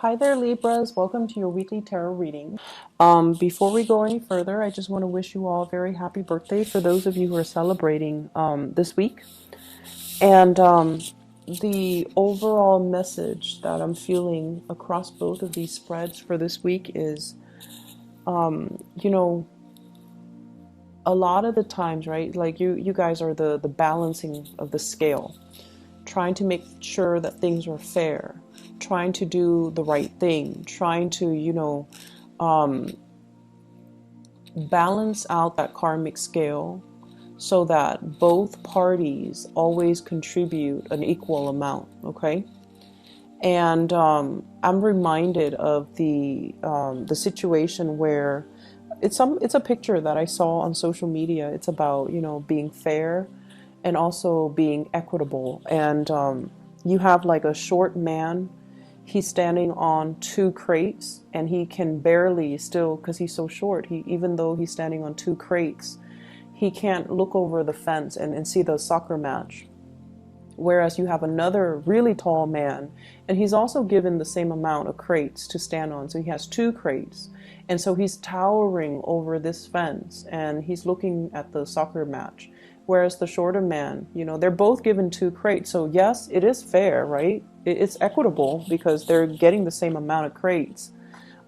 Hi there, Libras. Welcome to your weekly tarot reading. Before we go any further, I just want to wish you all a very happy birthday for those of you who are celebrating this week. And the overall message that I'm feeling across both of these spreads for this week is, you know, a lot of the times, right? Like you guys are the balancing of the scale, trying to make sure that things are fair, trying to do the right thing, trying to, balance out that karmic scale so that both parties always contribute an equal amount, okay? And I'm reminded of the situation where it's a picture that I saw on social media. It's about, being fair and also being equitable. And you have like a short man. He's standing on two crates and he can barely still, because he's so short, even though he's standing on two crates, he can't look over the fence and see the soccer match. Whereas you have another really tall man, and he's also given the same amount of crates to stand on. So he has two crates. And so he's towering over this fence and he's looking at the soccer match. Whereas the shorter man, they're both given two crates. So yes, it is fair, right? It's equitable because they're getting the same amount of crates.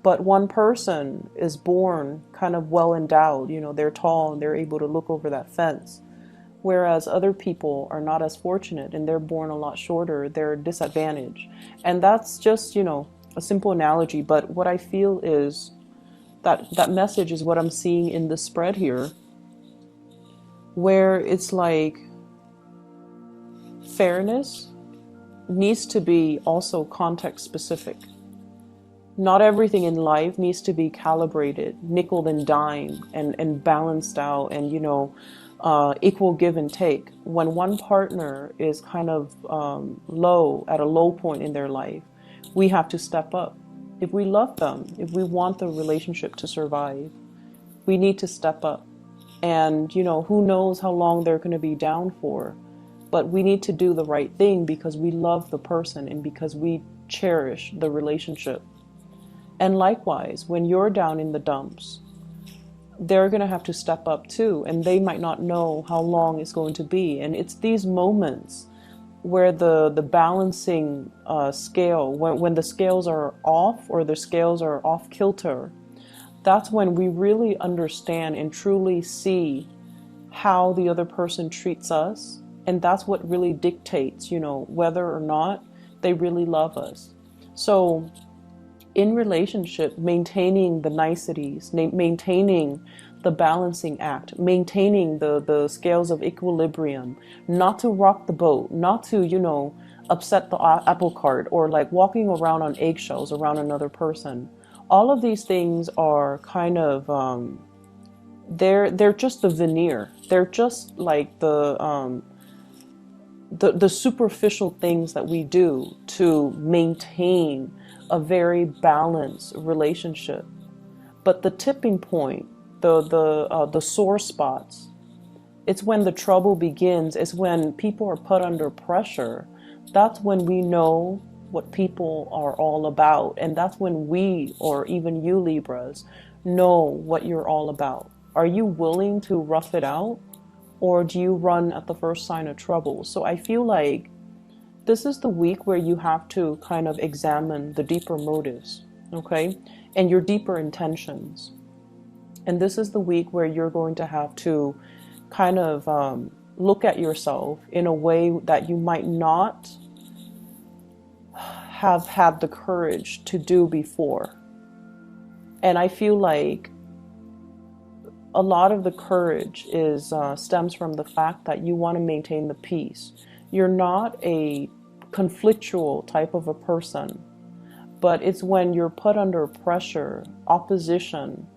But one person is born kind of well endowed, they're tall and they're able to look over that fence. Whereas other people are not as fortunate and they're born a lot shorter, they're disadvantaged. And that's just, a simple analogy. But what I feel is that message is what I'm seeing in the spread here, where it's like fairness needs to be also context specific. Not everything in life needs to be calibrated, nickel and dime, and balanced out, and equal give and take. When one partner is kind of low, at a low point in their life, we have to step up. If we love them, if we want the relationship to survive, we need to step up. And who knows how long they're going to be down for, but we need to do the right thing because we love the person and because we cherish the relationship. And likewise, when you're down in the dumps, they're going to have to step up too, and they might not know how long it's going to be. And it's these moments where the balancing scale, when the scales are off or the scales are off kilter, that's when we really understand and truly see how the other person treats us. And that's what really dictates, whether or not they really love us. So in relationship, maintaining the niceties, maintaining the balancing act, maintaining the scales of equilibrium, not to rock the boat, not to, upset the apple cart, or like walking around on eggshells around another person. All of these things are kind of, they're just the veneer. They're just like the superficial things that we do to maintain a very balanced relationship. But the tipping point, the sore spots, it's when the trouble begins. It's when people are put under pressure. That's when we know what people are all about. And that's when we, or even you Libras, know what you're all about. Are you willing to rough it out? Or do you run at the first sign of trouble? So I feel like this is the week where you have to kind of examine the deeper motives, okay? And your deeper intentions. And this is the week where you're going to have to kind of look at yourself in a way that you might not have had the courage to do before. And I feel like a lot of the courage is stems from the fact that you want to maintain the peace. You're not a conflictual type of a person, but it's when you're put under pressure, opposition,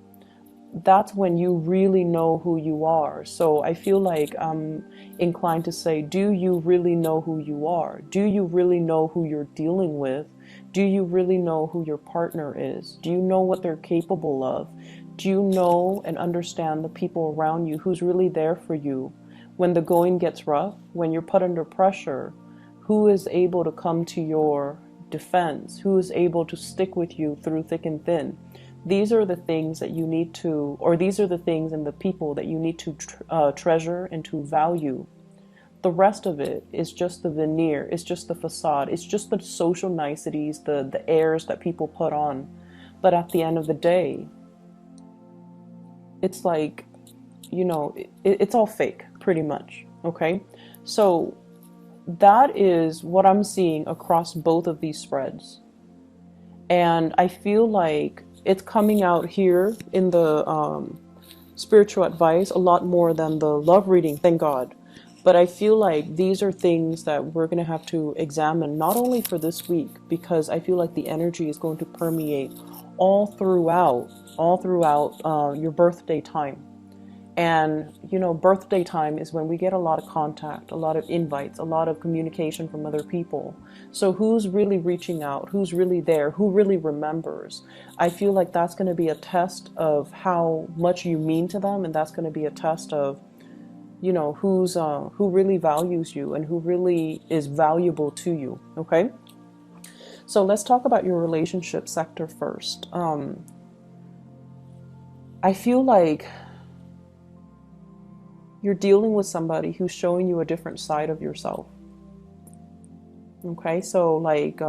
that's when you really know who you are. So I feel like I'm inclined to say, do you really know who you are? Do you really know who you're dealing with? Do you really know who your partner is? Do you know what they're capable of? Do you know and understand the people around you who's really there for you when the going gets rough, when you're put under pressure? Who is able to come to your defense, who is able to stick with you through thick and thin. These are the things that you need to, or these are the things and the people that you need to treasure and to value. The rest of it is just the veneer, it's just the facade, it's just the social niceties, the airs that people put on. But at the end of the day, it's like, you know, it's all fake, pretty much, okay? So that is what I'm seeing across both of these spreads. And I feel like it's coming out here in the spiritual advice a lot more than the love reading, thank God. But I feel like these are things that we're going to have to examine, not only for this week, because I feel like the energy is going to permeate all throughout your birthday time. And, you know, birthday time is when we get a lot of contact, a lot of invites, a lot of communication from other people. So who's really reaching out? Who's really there? Who really remembers? I feel like that's going to be a test of how much you mean to them. And that's going to be a test of, you know, who really values you and who really is valuable to you. Okay. So let's talk about your relationship sector first. I feel like you're dealing with somebody who's showing you a different side of yourself. Okay, so like,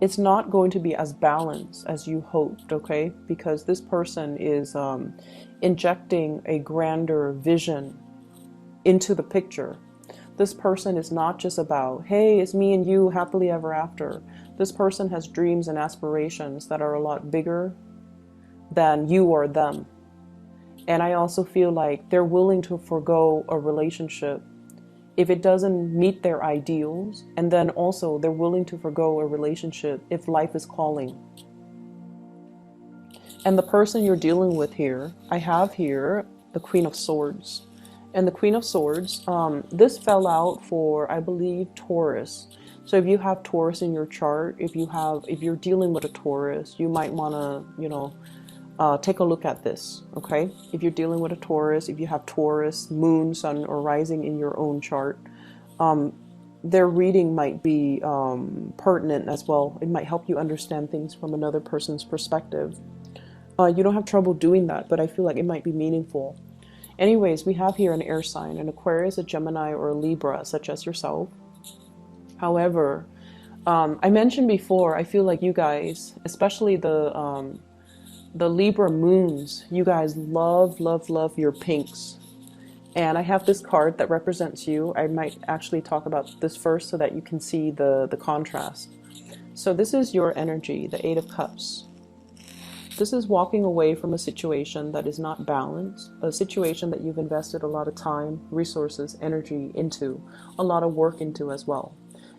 it's not going to be as balanced as you hoped, okay? Because this person is injecting a grander vision into the picture. This person is not just about, hey, it's me and you happily ever after. This person has dreams and aspirations that are a lot bigger than you or them. And I also feel like they're willing to forego a relationship if it doesn't meet their ideals. And then also they're willing to forego a relationship if life is calling. And the person you're dealing with here, I have here the Queen of Swords. And the Queen of Swords, this fell out for, I believe, Taurus. So if you have Taurus in your chart, if you're dealing with a Taurus, you might want to, you know, take a look at this, okay? If you're dealing with a Taurus, if you have Taurus, moon, sun, or rising in your own chart, their reading might be pertinent as well. It might help you understand things from another person's perspective. You don't have trouble doing that, but I feel like it might be meaningful. Anyways, we have here an air sign, an Aquarius, a Gemini, or a Libra, such as yourself. However, I mentioned before, I feel like you guys, especially the Libra moons, you guys love your pinks. And I have this card that represents you. I might actually talk about this first so that you can see the contrast. So this is your energy, the Eight of Cups. This is walking away from a situation that is not balanced, a situation that you've invested a lot of time, resources, energy into, a lot of work into as well.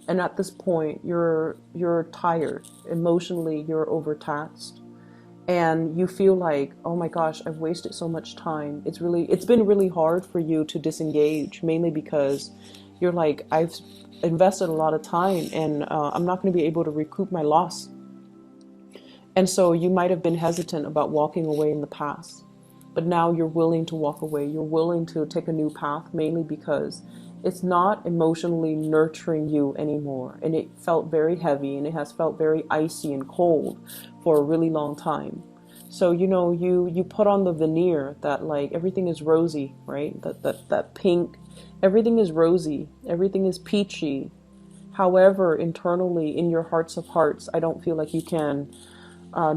And at this point, you're tired. Emotionally, you're overtaxed. And you feel like, oh my gosh, I've wasted so much time. It's been really hard for you to disengage, mainly because you're like, I've invested a lot of time and I'm not going to be able to recoup my loss. And so you might have been hesitant about walking away in the past, but now you're willing to walk away. You're willing to take a new path, mainly because it's not emotionally nurturing you anymore. And it felt very heavy and it has felt very icy and cold for a really long time. So, you know, you put on the veneer that like everything is rosy, right? That pink, everything is rosy, everything is peachy. However, internally in your hearts of hearts, I don't feel like you can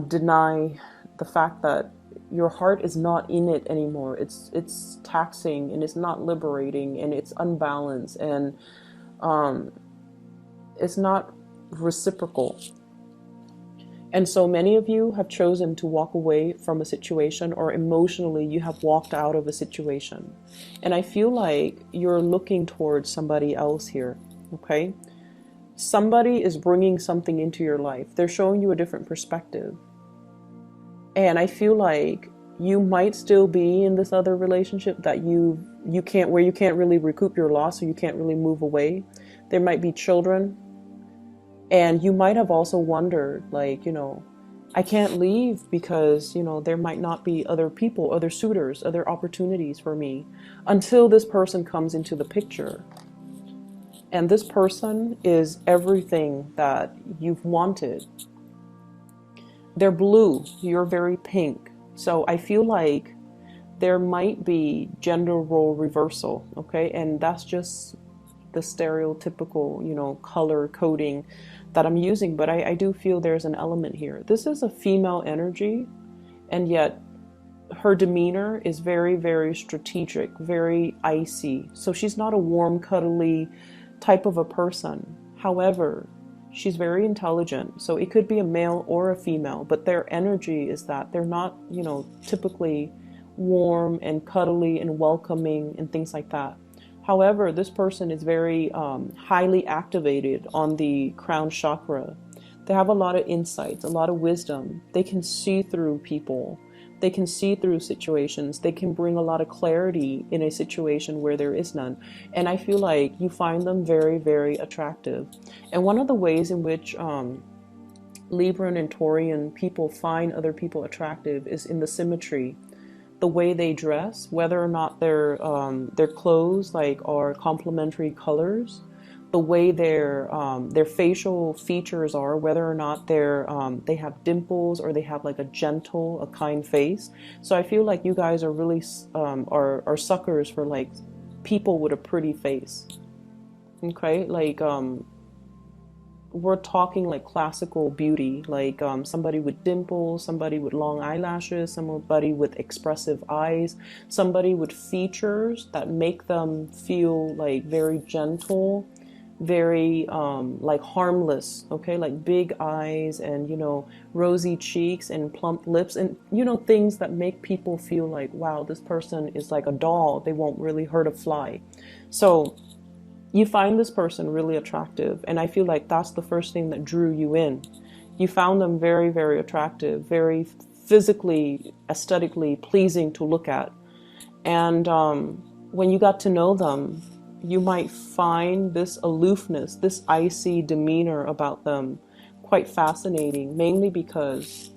deny the fact that your heart is not in it anymore. It's taxing and it's not liberating and it's unbalanced and it's not reciprocal. And so many of you have chosen to walk away from a situation, or emotionally you have walked out of a situation. And I feel like you're looking towards somebody else here, okay? Somebody is bringing something into your life. They're showing you a different perspective. And I feel like you might still be in this other relationship that you can't really recoup your loss, or you can't really move away. There might be children. And you might have also wondered, like, you know, I can't leave because, you know, there might not be other people, other suitors, other opportunities for me until this person comes into the picture. And this person is everything that you've wanted. They're blue, you're very pink. So I feel like there might be gender role reversal, okay? And that's just the stereotypical, color coding that I'm using. But I do feel there's an element here. This is a female energy, and yet her demeanor is very, very strategic, very icy. So she's not a warm, cuddly type of a person. However, she's very intelligent. So it could be a male or a female, but their energy is that they're not, typically warm and cuddly and welcoming and things like that. However, this person is very highly activated on the crown chakra. They have a lot of insights, a lot of wisdom. They can see through people. They can see through situations. They can bring a lot of clarity in a situation where there is none. And I feel like you find them very, very attractive. And one of the ways in which Libran and Taurian people find other people attractive is in the symmetry. The way they dress, whether or not their clothes are complementary colors, the way their facial features are, whether or not they have dimples or they have like a gentle, a kind face. So I feel like you guys are really are suckers for like people with a pretty face. Okay, like we're talking like classical beauty, like somebody with dimples, somebody with long eyelashes, somebody with expressive eyes, somebody with features that make them feel like very gentle, very like harmless, okay, like big eyes and rosy cheeks and plump lips and things that make people feel like, wow, this person is like a doll, they won't really hurt a fly. So you find this person really attractive, and I feel like that's the first thing that drew you in. You found them very, very attractive, very physically, aesthetically pleasing to look at. And when you got to know them, you might find this aloofness, this icy demeanor about them quite fascinating, mainly because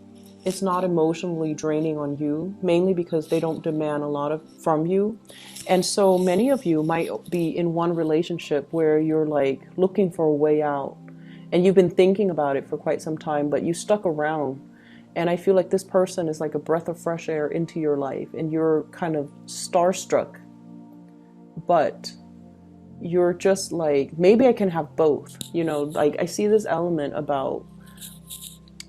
it's not emotionally draining on you, mainly because they don't demand a lot from you. And so many of you might be in one relationship where you're like looking for a way out, and you've been thinking about it for quite some time, but you stuck around. And I feel like this person is like a breath of fresh air into your life, and you're kind of starstruck, but you're just like, maybe I can have both, like I see this element about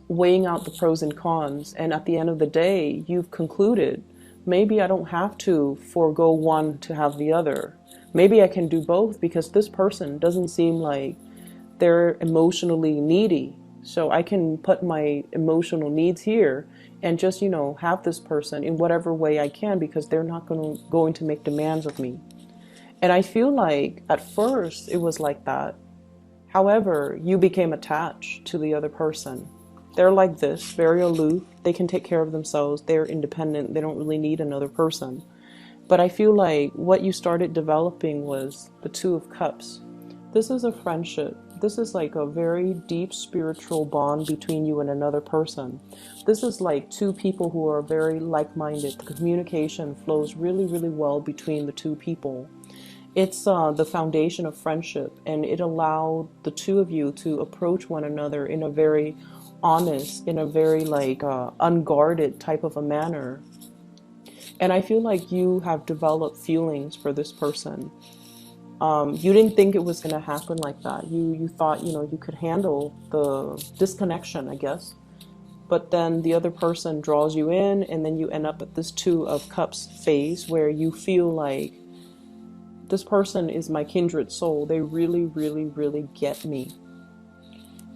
weighing out the pros and cons, and at the end of the day you've concluded, maybe I don't have to forego one to have the other. Maybe I can do both, because this person doesn't seem like they're emotionally needy, so I can put my emotional needs here and just have this person in whatever way I can, because they're not going to make demands of me. And I feel like at first it was like that. However, you became attached to the other person. They're like this, very aloof. They can take care of themselves. They're independent. They don't really need another person. But I feel like what you started developing was the Two of Cups. This is a friendship. This is like a very deep spiritual bond between you and another person. This is like two people who are very like-minded. The communication flows really, really well between the two people. It's the foundation of friendship, and it allowed the two of you to approach one another in a very honest, in a very like unguarded type of a manner. And I feel like you have developed feelings for this person. You didn't think it was going to happen like that. You thought, you could handle the disconnection, I guess. But then the other person draws you in, and then you end up at this Two of Cups phase where you feel like this person is my kindred soul. They really, really, really get me.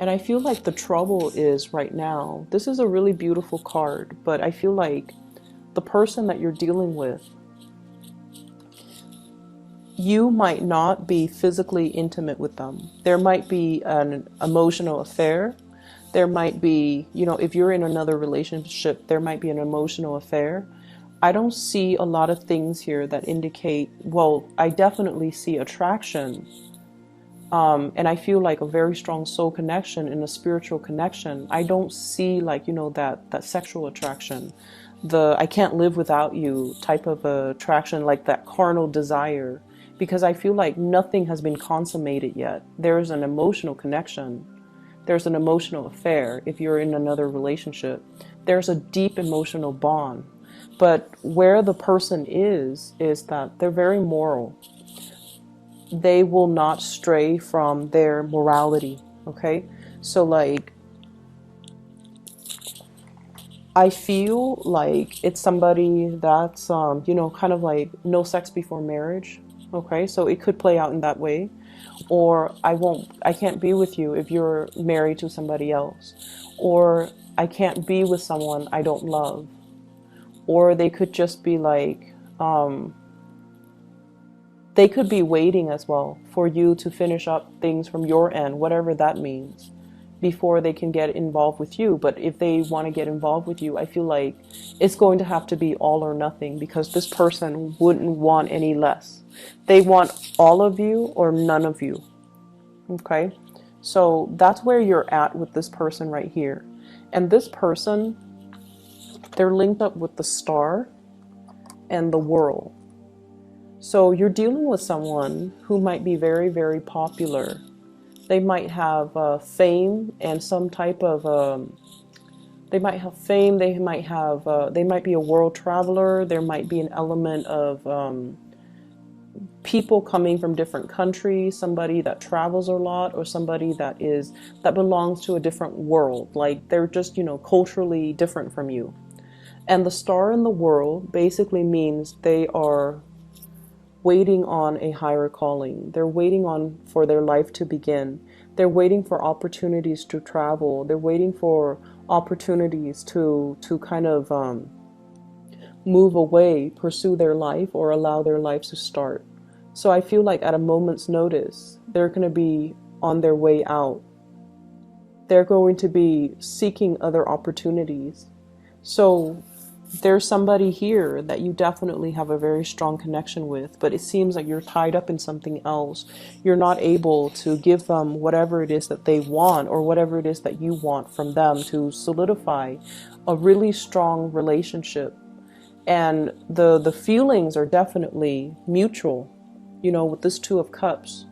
And I feel like the trouble is right now, this is a really beautiful card, but I feel like the person that you're dealing with, you might not be physically intimate with them. There might be an emotional affair. There might be, if you're in another relationship, there might be an emotional affair. I don't see a lot of things here that indicate, well, I definitely see attraction. And I feel like a very strong soul connection and a spiritual connection. I don't see like, that sexual attraction, the I can't live without you type of attraction, like that carnal desire. because I feel like nothing has been consummated yet. There's an emotional connection. There's an emotional affair if you're in another relationship. There's a deep emotional bond. But where the person is that they're very moral. They will not stray from their morality, okay? So like, I feel like it's somebody that's, you know, kind of like no sex before marriage, okay? So it could play out in that way. Or I can't be with you if you're married to somebody else. Or I can't be with someone I don't love. Or they could just be like, they could be waiting as well for you to finish up things from your end, whatever that means, before they can get involved with you. But if they want to get involved with you, I feel like it's going to have to be all or nothing, because this person wouldn't want any less. They want all of you or none of you. Okay? So that's where you're at with this person right here. And this person, they're linked up with the star and the world. So you're dealing with someone who might be very, very popular. They might have fame and some type of, they might have fame, they might be a world traveler, there might be an element of people coming from different countries, somebody that travels a lot, or somebody that belongs to a different world. Like they're just, you know, culturally different from you. And the star in the world basically means they are waiting on a higher calling. They're waiting for their life to begin. They're waiting for opportunities to travel. They're waiting for opportunities to kind of move away, pursue their life, or allow their lives to start. So I feel like at a moment's notice, they're going to be on their way out. They're going to be seeking other opportunities. So there's somebody here that you definitely have a very strong connection with, but it seems like you're tied up in something else. You're not able to give them whatever it is that they want, or whatever it is that you want from them, to solidify a really strong relationship. And the feelings are definitely mutual. You know, with this Two of Cups,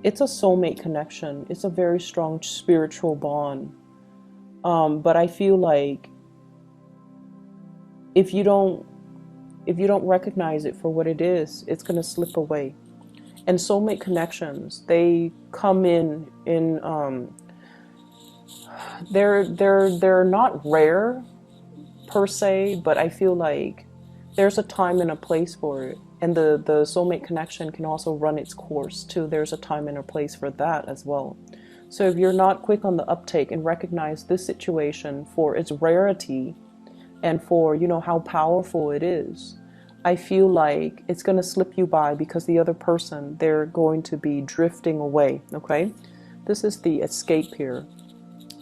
it's a soulmate connection. It's a very strong spiritual bond. But I feel like if you don't recognize it for what it is, it's going to slip away. And soulmate connections, they come in they're not rare per se, but I feel like there's a time and a place for it. And the soulmate connection can also run its course too. There's a time and a place for that as well. So if you're not quick on the uptake and recognize this situation for its rarity and for, you know, how powerful it is, I feel like it's going to slip you by, because the other person, they're going to be drifting away. Okay? This is the escape here.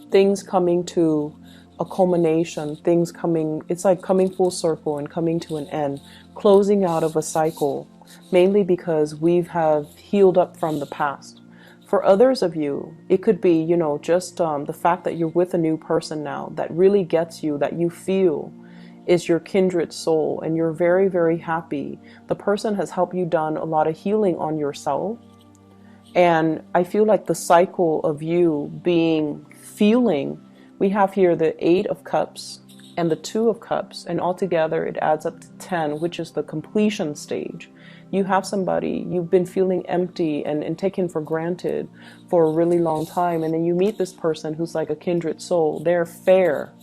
Things coming to a culmination, things coming, it's like coming full circle and coming to an end, closing out of a cycle, mainly because have healed up from the past. For others of you, it could be, you know, just the fact that you're with a new person now that really gets you, that you feel is your kindred soul, and you're very, very happy. The person has helped you done a lot of healing on yourself. And I feel like the cycle of you feeling, we have here the Eight of Cups and the Two of Cups, and altogether it adds up to 10, which is the completion stage. You have somebody, you've been feeling empty and taken for granted for a really long time, and then you meet this person who's like a kindred soul. They're fair.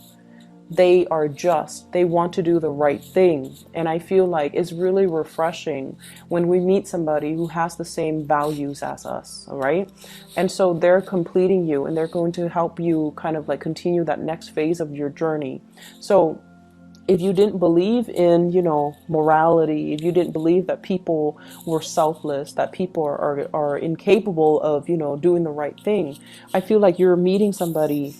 They are just. They want to do the right thing. And I feel like it's really refreshing when we meet somebody who has the same values as us, all right? And so they're completing you, and they're going to help you kind of like continue that next phase of your journey. So if you didn't believe in, you know, morality, if you didn't believe that people were selfless, that people are incapable of, you know, doing the right thing, I feel like you're meeting somebody.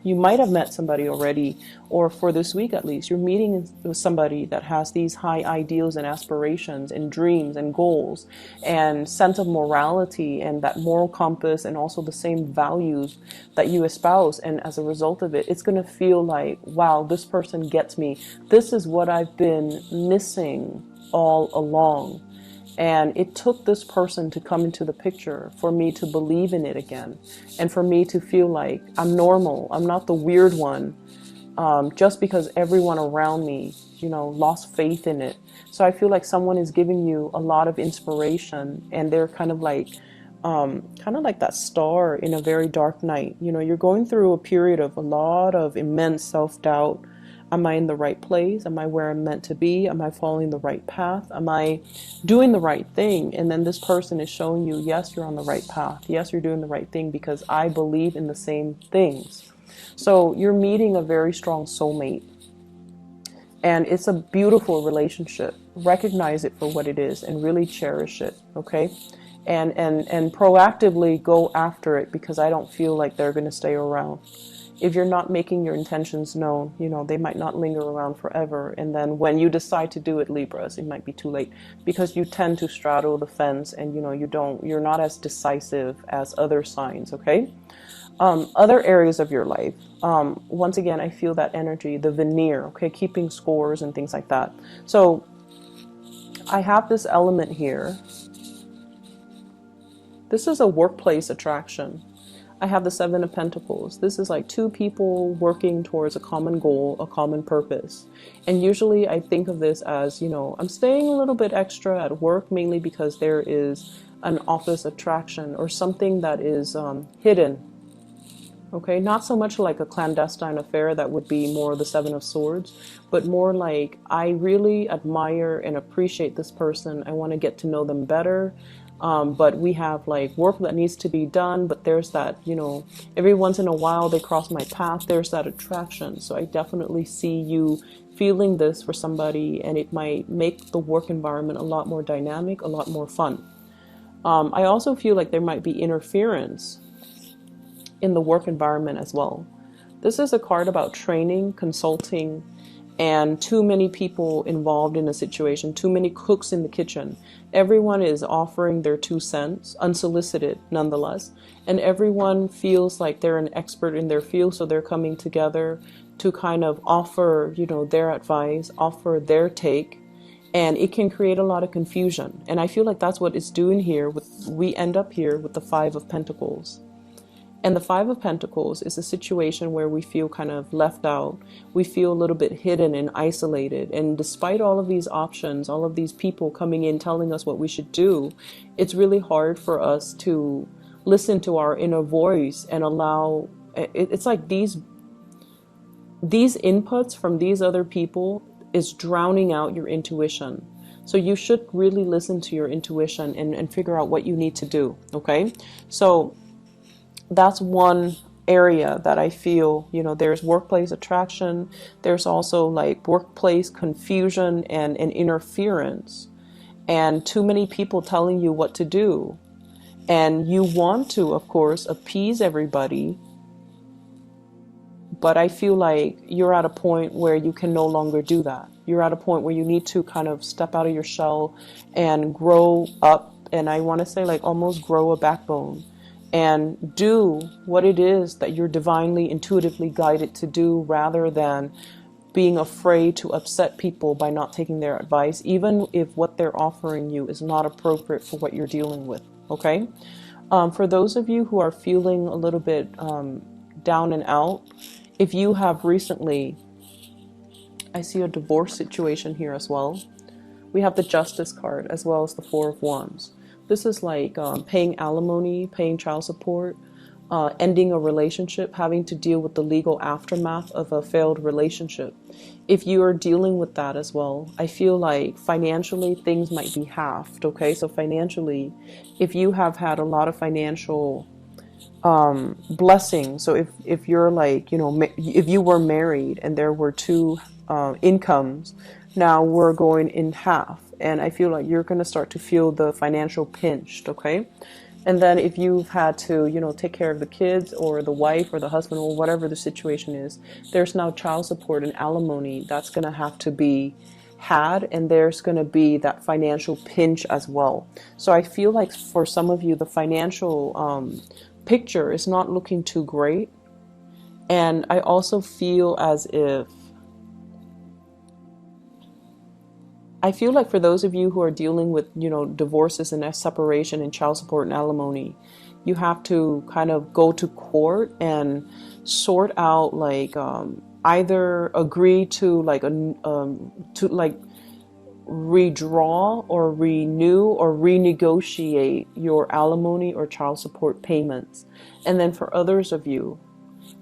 You might have met somebody already, or for this week at least, you're meeting with somebody that has these high ideals and aspirations and dreams and goals and sense of morality and that moral compass, and also the same values that you espouse. And as a result of it, it's going to feel like, wow, this person gets me. This is what I've been missing all along. And it took this person to come into the picture for me to believe in it again. And for me to feel like I'm normal. I'm not the weird one. Just because everyone around me, lost faith in it. So I feel like someone is giving you a lot of inspiration, and they're kind of like that star in a very dark night. You're going through a period of a lot of immense self-doubt. Am I in the right place? Am I where I'm meant to be? Am I following the right path? Am I doing the right thing? And then this person is showing you, yes, you're on the right path. Yes, you're doing the right thing because I believe in the same things. So you're meeting a very strong soulmate. And it's a beautiful relationship. Recognize it for what it is and really cherish it, okay? And proactively go after it, because I don't feel like they're going to stay around. If you're not making your intentions known, they might not linger around forever. And then when you decide to do it, Libras, it might be too late, because you tend to straddle the fence, and you're not as decisive as other signs, okay? Other areas of your life, once again, I feel that energy, the veneer, okay, keeping scores and things like that. So I have this element here. This is a workplace attraction. I have the Seven of Pentacles. This is like two people working towards a common goal, a common purpose. And usually I think of this as, I'm staying a little bit extra at work, mainly because there is an office attraction or something that is hidden. Okay, not so much like a clandestine affair, that would be more the Seven of Swords, but more like I really admire and appreciate this person. I want to get to know them better. But we have like work that needs to be done, but there's that, every once in a while they cross my path, there's that attraction. So I definitely see you feeling this for somebody, and it might make the work environment a lot more dynamic, a lot more fun. I also feel like there might be interference in the work environment as well. This is a card about training, consulting, and too many people involved in a situation, too many cooks in the kitchen. Everyone is offering their 2 cents, unsolicited nonetheless, and everyone feels like they're an expert in their field, so they're coming together to kind of offer, their advice, offer their take, and it can create a lot of confusion. And I feel like that's what it's doing here. We end up here with the Five of Pentacles. And the Five of Pentacles is a situation where we feel kind of left out. We feel a little bit hidden and isolated. And despite all of these options, all of these people coming in telling us what we should do, it's really hard for us to listen to our inner voice and allow, it's like these inputs from these other people is drowning out your intuition. So you should really listen to your intuition and figure out what you need to do, okay? So that's one area that I feel, there's workplace attraction. There's also like workplace confusion and interference, and too many people telling you what to do. And you want to, of course, appease everybody. But I feel like you're at a point where you can no longer do that. You're at a point where you need to kind of step out of your shell and grow up. And I want to say like almost grow a backbone and do what it is that you're divinely, intuitively guided to do, rather than being afraid to upset people by not taking their advice, even if what they're offering you is not appropriate for what you're dealing with, okay? For those of you who are feeling a little bit down and out, if you have recently, I see a divorce situation here as well. We have the Justice card as well as the Four of Wands. This is like paying alimony, paying child support, ending a relationship, having to deal with the legal aftermath of a failed relationship. If you are dealing with that as well, I feel like financially things might be halved, okay? So financially, if you have had a lot of financial blessings, so if you're like, if you were married and there were two incomes, now we're going in half. And I feel like you're going to start to feel the financial pinched, okay? And then if you've had to, take care of the kids or the wife or the husband or whatever the situation is, there's now child support and alimony that's going to have to be had, and there's going to be that financial pinch as well. So I feel like for some of you, the financial picture is not looking too great. And I also feel as if I feel like for those of you who are dealing with, you know, divorces and separation and child support and alimony, you have to kind of go to court and sort out like either agree to like to like redraw or renew or renegotiate your alimony or child support payments. And then for others of you,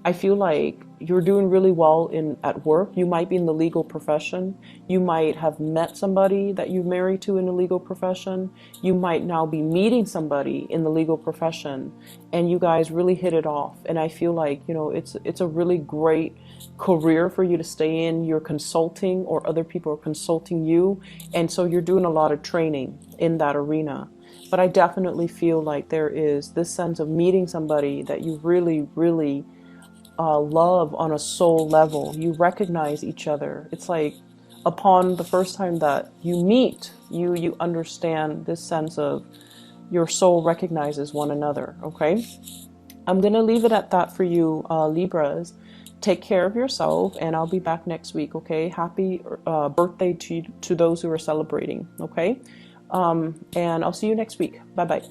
I feel like you're doing really well in at work. You might be in the legal profession. You might have met somebody that you're married to in the legal profession. You might now be meeting somebody in the legal profession, and you guys really hit it off. And I feel like, you know, it's a really great career for you to stay in. You're consulting, or other people are consulting you, and so you're doing a lot of training in that arena. But I definitely feel like there is this sense of meeting somebody that you really, really love on a soul level. You recognize each other. It's like upon the first time that you meet, you understand this sense of your soul recognizes one another. Okay, I'm gonna leave it at that for you, Libras. Take care of yourself, and I'll be back next week. Okay, happy birthday to those who are celebrating. Okay, and I'll see you next week. Bye bye.